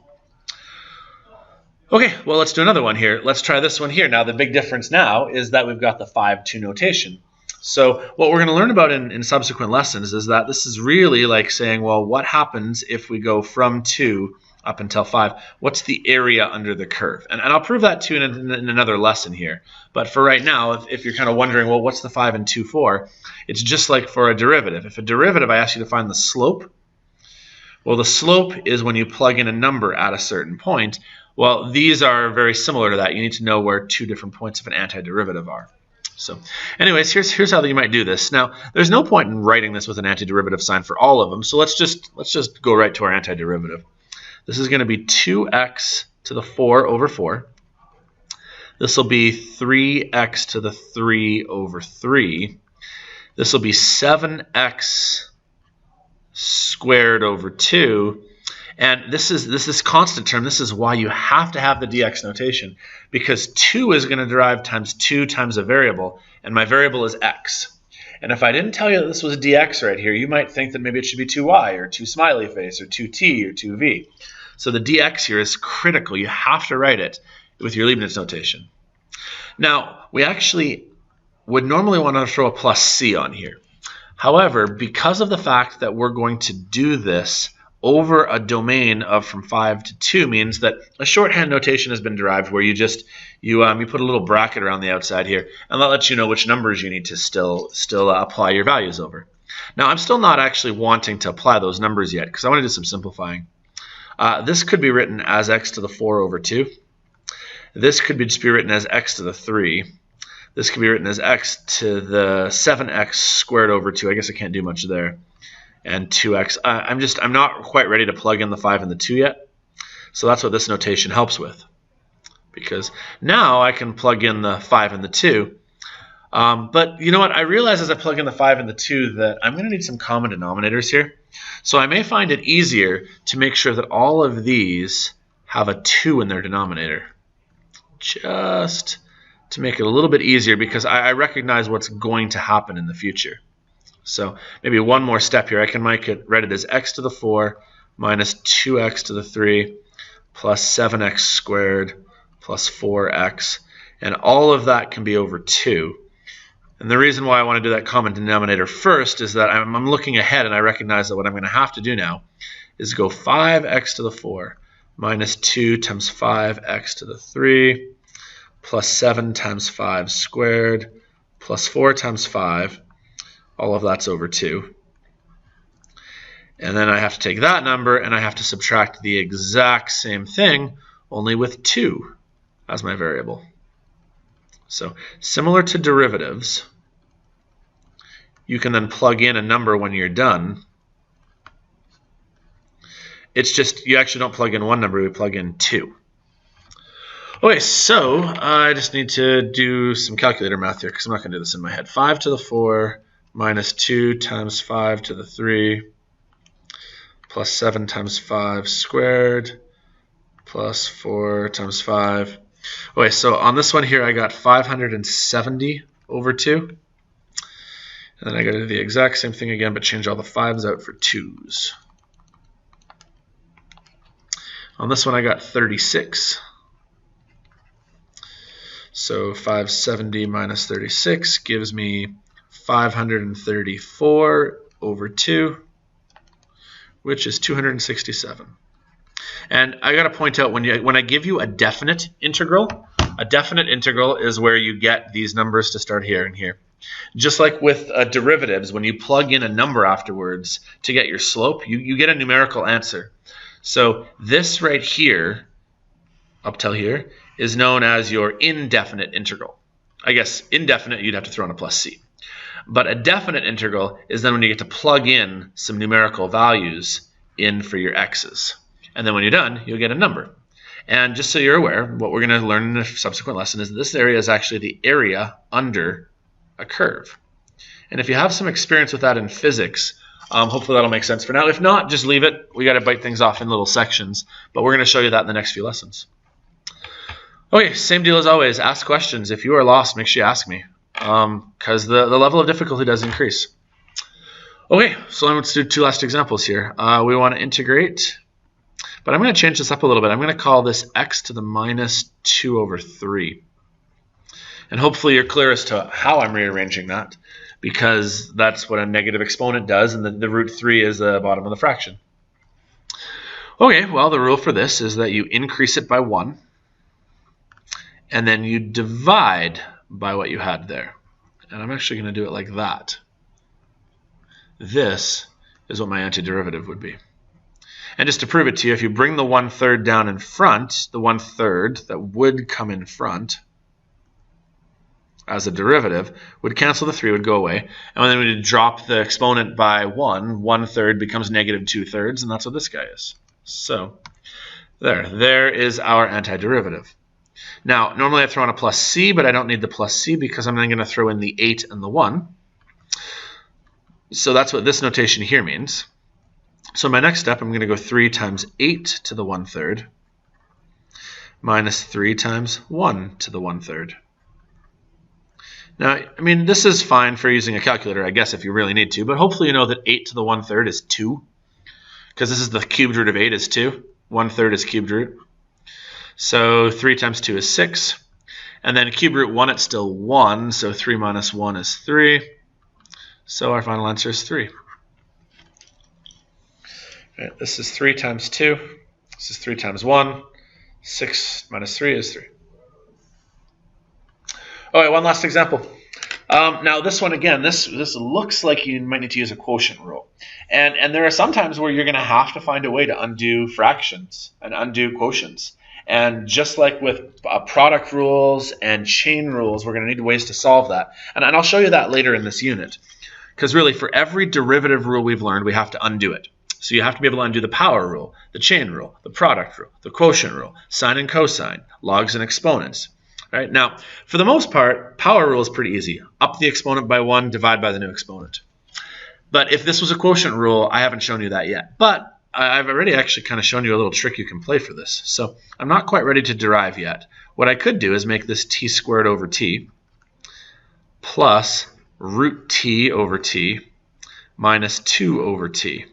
Okay, well, let's do another one here. Let's try this one here. Now, the big difference now is that we've got the 5-2 notation. So what we're going to learn about in subsequent lessons is that this is really like saying, well, what happens if we go from 2 up until 5? What's the area under the curve? And I'll prove that too in another lesson here. But for right now, if you're kind of wondering, well, what's the 5 and 2 for? It's just like for a derivative. If a derivative, I ask you to find the slope. Well, the slope is when you plug in a number at a certain point. Well, these are very similar to that. You need to know where 2 different points of an antiderivative are. So anyways, here's how you might do this. Now, there's no point in writing this with an antiderivative sign for all of them. So let's just go right to our antiderivative. This is going to be 2x to the 4 over 4. This will be 3x to the 3 over 3. This will be 7x squared over 2. And this is constant term. This is why you have to have the dx notation, because 2 is going to derive times 2 times a variable, and my variable is x. And if I didn't tell you that this was dx right here, you might think that maybe it should be 2y or 2 smiley face or 2t or 2v. So the dx here is critical. You have to write it with your Leibniz notation. Now, we actually would normally want to throw a plus c on here. However, because of the fact that we're going to do this over a domain of from 5 to 2 means that a shorthand notation has been derived where you put a little bracket around the outside here, and that lets you know which numbers you need to still apply your values over. Now, I'm still not actually wanting to apply those numbers yet because I want to do some simplifying. This could be written as x to the 4 over 2. This could just be written as x to the 3. This could be written as x to the 7x squared over 2. I guess I can't do much there. And 2x. I'm not quite ready to plug in the 5 and the 2 yet. So that's what this notation helps with. Because now I can plug in the 5 and the 2. But you know what? I realize as I plug in the 5 and the 2 that I'm going to need some common denominators here. So I may find it easier to make sure that all of these have a 2 in their denominator. Just to make it a little bit easier, because I recognize what's going to happen in the future. So maybe one more step here. I can write it as x to the 4 minus 2x to the 3 plus 7x squared plus 4x. And all of that can be over 2. And the reason why I want to do that common denominator first is that I'm looking ahead, and I recognize that what I'm going to have to do now is go 5x to the 4 minus 2 times 5x to the 3 plus 7 times 5 squared plus 4 times 5. All of that's over 2. And then I have to take that number and I have to subtract the exact same thing, only with 2 as my variable. So similar to derivatives, you can then plug in a number when you're done. It's just you actually don't plug in one number, we plug in 2. Okay, so I just need to do some calculator math here because I'm not going to do this in my head. 5 to the 4 minus 2 times 5 to the 3 plus 7 times 5 squared plus 4 times 5. Okay, so on this one here I got 570 over 2. And then I got to do the exact same thing again, but change all the 5s out for 2s. On this one I got 36. So 570 minus 36 gives me 534 over 2, which is 267. And I got to point out, when I give you a definite integral is where you get these numbers to start here and here. Just like with derivatives, when you plug in a number afterwards to get your slope, you get a numerical answer. So this right here, up till here, is known as your indefinite integral. I guess indefinite, you'd have to throw in a plus c. But a definite integral is then when you get to plug in some numerical values in for your x's. And then when you're done, you'll get a number. And just so you're aware, what we're going to learn in a subsequent lesson is that this area is actually the area under a curve. And if you have some experience with that in physics, hopefully that'll make sense for now. If not, just leave it. We got to bite things off in little sections, but we're going to show you that in the next few lessons. Okay, same deal as always. Ask questions. If you are lost, make sure you ask me, because the level of difficulty does increase. Okay, so let's do two last examples here. We want to integrate, but I'm going to change this up a little bit. I'm going to call this x to the minus 2 over 3. And hopefully you're clear as to how I'm rearranging that, because that's what a negative exponent does, and the root 3 is the bottom of the fraction. Okay, well, the rule for this is that you increase it by 1, and then you divide by what you had there. And I'm actually going to do it like that. This is what my antiderivative would be. And just to prove it to you, if you bring the 1/3 down in front, the 1/3 that would come in front as a derivative would cancel, the 3 would go away. And then we drop the exponent by 1, 1/3 becomes negative 2/3, and that's what this guy is. So there is our antiderivative. Now, normally I throw in a plus c, but I don't need the plus c because I'm then going to throw in the 8 and the 1. So that's what this notation here means. So my next step, I'm going to go 3 times 8 to the 1/3 minus 3 times 1 to the 1/3. Now, I mean, this is fine for using a calculator, I guess, if you really need to, but hopefully you know that 8 to the 1/3 is 2, because this is the cubed root of 8 is 2. 1/3 is cubed root. So 3 times 2 is 6. And then cube root 1, it's still 1, so 3 minus 1 is 3. So our final answer is 3. Right, this is 3 times 2. This is 3 times 1. 6 minus 3 is 3. All right, one last example. Now this one, again, this looks like you might need to use a quotient rule. And there are some times where you're going to have to find a way to undo fractions and undo quotients. And just like with product rules and chain rules, we're going to need ways to solve that. And I'll show you that later in this unit. Because really, for every derivative rule we've learned, we have to undo it. So you have to be able to undo the power rule, the chain rule, the product rule, the quotient rule, sine and cosine, logs and exponents. Right? Now, for the most part, power rule is pretty easy. Up the exponent by 1, divide by the new exponent. But if this was a quotient rule, I haven't shown you that yet. But I've already actually kind of shown you a little trick you can play for this. So I'm not quite ready to derive yet. What I could do is make this t squared over t plus root t over t minus 2 over t.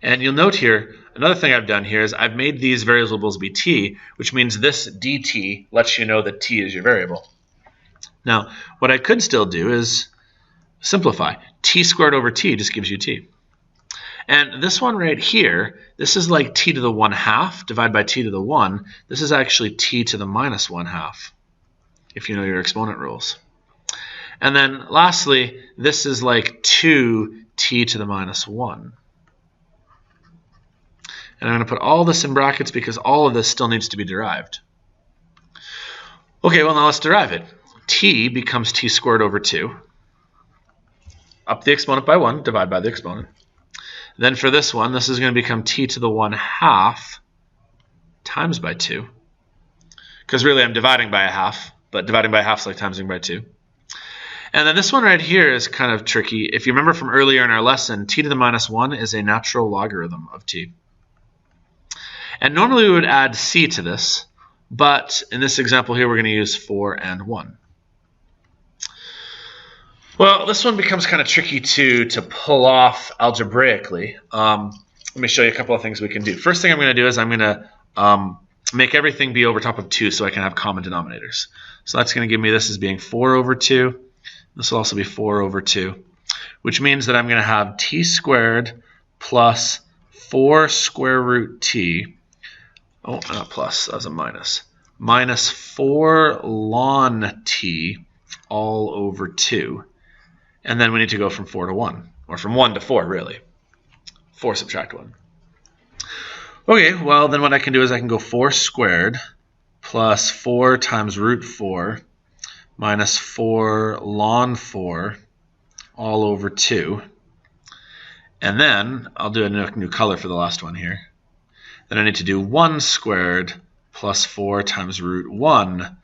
And you'll note here, another thing I've done here is I've made these variables be t, which means this dt lets you know that t is your variable. Now, what I could still do is simplify. T squared over t just gives you t. And this one right here, this is like t to the 1/2 divided by t to the 1. This is actually t to the minus 1/2, if you know your exponent rules. And then lastly, this is like 2t to the minus 1. And I'm going to put all this in brackets because all of this still needs to be derived. Okay, well now let's derive it. T becomes t squared over 2. Up the exponent by 1, divide by the exponent. Then for this one, this is going to become t to the 1/2 times by 2. Because really I'm dividing by 1/2, but dividing by 1/2 is like timesing by 2. And then this one right here is kind of tricky. If you remember from earlier in our lesson, t to the minus 1 is a natural logarithm of t. And normally we would add c to this, but in this example here we're going to use 4 and 1. Well, this one becomes kind of tricky to pull off algebraically. Let me show you a couple of things we can do. First thing I'm going to do is I'm going to make everything be over top of 2 so I can have common denominators. So that's going to give me this as being 4 over 2. This will also be 4 over 2, which means that I'm going to have t squared plus 4 square root t. Oh, not plus, that was a minus. Minus 4 ln t all over 2. And then we need to go from 4 to 1, or from 1 to 4, really. 4 subtract 1. Okay, well, then what I can do is I can go 4 squared plus 4 times root 4 minus 4 ln 4 all over 2. And then I'll do a new color for the last one here. Then I need to do 1 squared plus 4 times root 1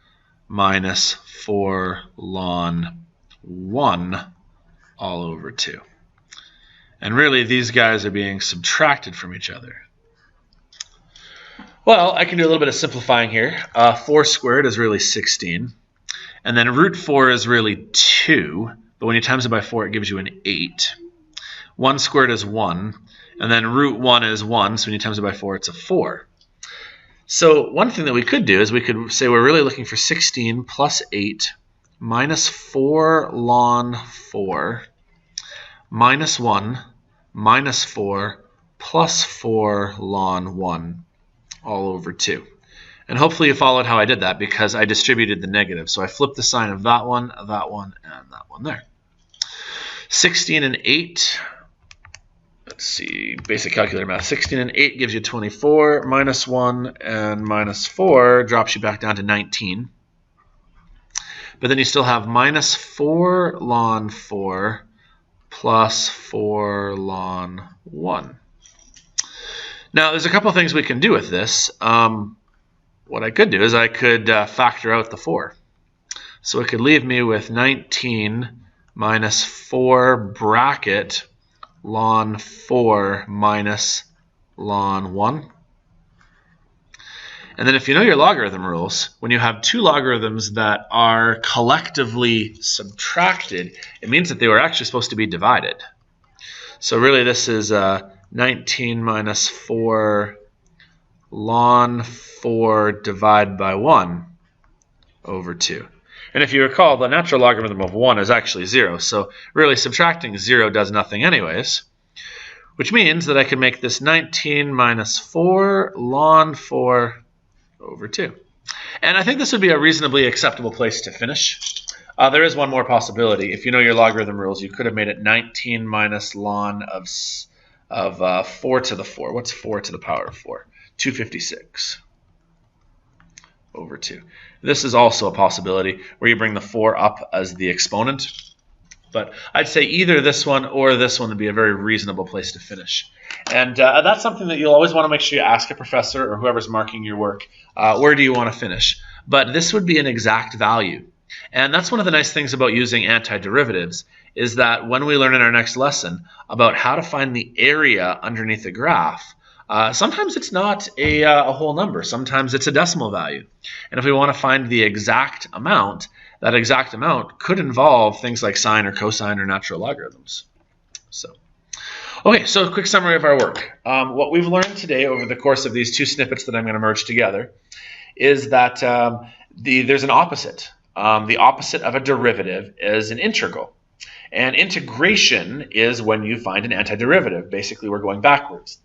minus 4 ln 1 all over 2. And really, these guys are being subtracted from each other. Well, I can do a little bit of simplifying here. 4 squared is really 16. And then root 4 is really 2. But when you times it by 4, it gives you an 8. 1 squared is 1. And then root 1 is 1. So when you times it by 4, it's a 4. So one thing that we could do is we could say we're really looking for 16 plus 8 minus 4 ln 4 minus 1 minus 4 plus 4 ln 1 all over 2. And hopefully you followed how I did that because I distributed the negative. So I flipped the sign of that one, and that one there. 16 and 8. Let's see, basic calculator math. 16 and 8 gives you 24. Minus 1 and minus 4 drops you back down to 19. But then you still have minus 4 ln 4 plus 4 ln 1. Now, there's a couple things we can do with this. What I could do is I could factor out the 4. So it could leave me with 19 minus 4 bracket ln 4 minus ln 1. And then if you know your logarithm rules, when you have two logarithms that are collectively subtracted, it means that they were actually supposed to be divided. So really this is 19 minus 4 ln 4 divided by 1 over 2. And if you recall, the natural logarithm of 1 is actually 0. So really subtracting 0 does nothing anyways, which means that I can make this 19 minus 4 ln 4 over 2. And I think this would be a reasonably acceptable place to finish. There is one more possibility. If you know your logarithm rules, you could have made it 19 minus ln of 4 to the 4. What's 4 to the power of 4? 256 over 2. This is also a possibility where you bring the 4 up as the exponent. But I'd say either this one or this one would be a very reasonable place to finish. And that's something that you'll always want to make sure you ask a professor or whoever's marking your work, where do you want to finish? But this would be an exact value. And that's one of the nice things about using antiderivatives, is that when we learn in our next lesson about how to find the area underneath a graph, sometimes it's not a whole number. Sometimes it's a decimal value. And if we want to find the exact amount, that exact amount could involve things like sine or cosine or natural logarithms. Okay, so a quick summary of our work. What we've learned today over the course of these two snippets that I'm going to merge together is that there's an opposite. The opposite of a derivative is an integral. And integration is when you find an antiderivative. Basically, we're going backwards.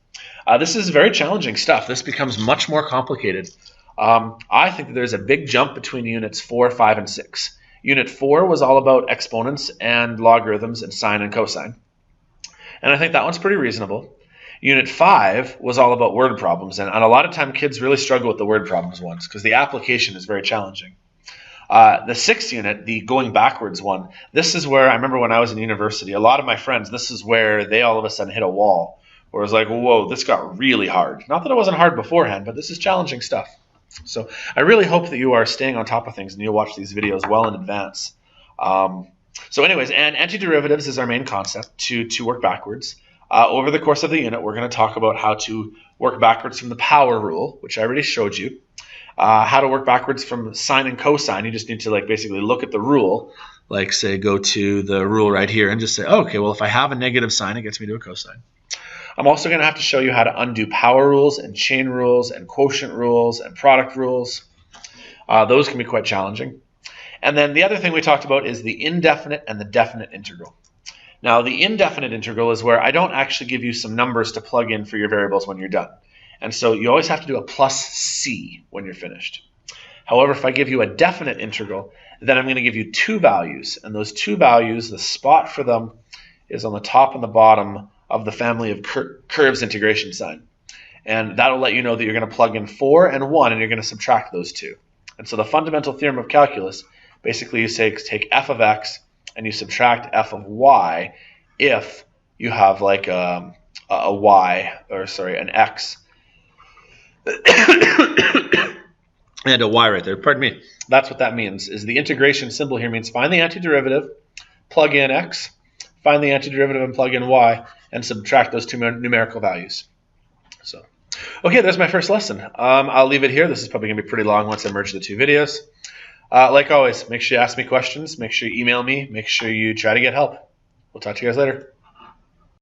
This is very challenging stuff. This becomes much more complicated. I think that there's a big jump between units 4, 5, and 6. Unit 4 was all about exponents and logarithms and sine and cosine. And I think that one's pretty reasonable. Unit 5 was all about word problems. And a lot of time kids really struggle with the word problems ones because the application is very challenging. The 6th unit, the going backwards one, this is where I remember when I was in university, a lot of my friends, this is where they all of a sudden hit a wall. Where it was like, whoa, this got really hard. Not that it wasn't hard beforehand, but this is challenging stuff. So I really hope that you are staying on top of things and you'll watch these videos well in advance. So anyways, and antiderivatives is our main concept to work backwards. Over the course of the unit, we're going to talk about how to work backwards from the power rule, which I already showed you. How to work backwards from sine and cosine. You just need to basically look at the rule, like say go to the rule right here and just say, oh, okay, well if I have a negative sign, it gets me to a cosine. I'm also going to have to show you how to undo power rules and chain rules and quotient rules and product rules. Those can be quite challenging. And then the other thing we talked about is the indefinite and the definite integral. Now, the indefinite integral is where I don't actually give you some numbers to plug in for your variables when you're done. And so you always have to do a plus c when you're finished. However, if I give you a definite integral, then I'm going to give you two values. And those two values, the spot for them is on the top and the bottom of the family of curves integration sign. And that'll let you know that you're going to plug in 4 and 1 and you're going to subtract those two. And so the fundamental theorem of calculus, basically you say take f of x and you subtract f of y if you have like a y, or sorry, an x, and a y right there. Pardon me. That's what that means. Is the integration symbol here means find the antiderivative, plug in x, find the antiderivative and plug in y, and subtract those two numerical values. So, okay, there's my first lesson. I'll leave it here. This is probably going to be pretty long once I merge the two videos. Like always, make sure you ask me questions. Make sure you email me. Make sure you try to get help. We'll talk to you guys later.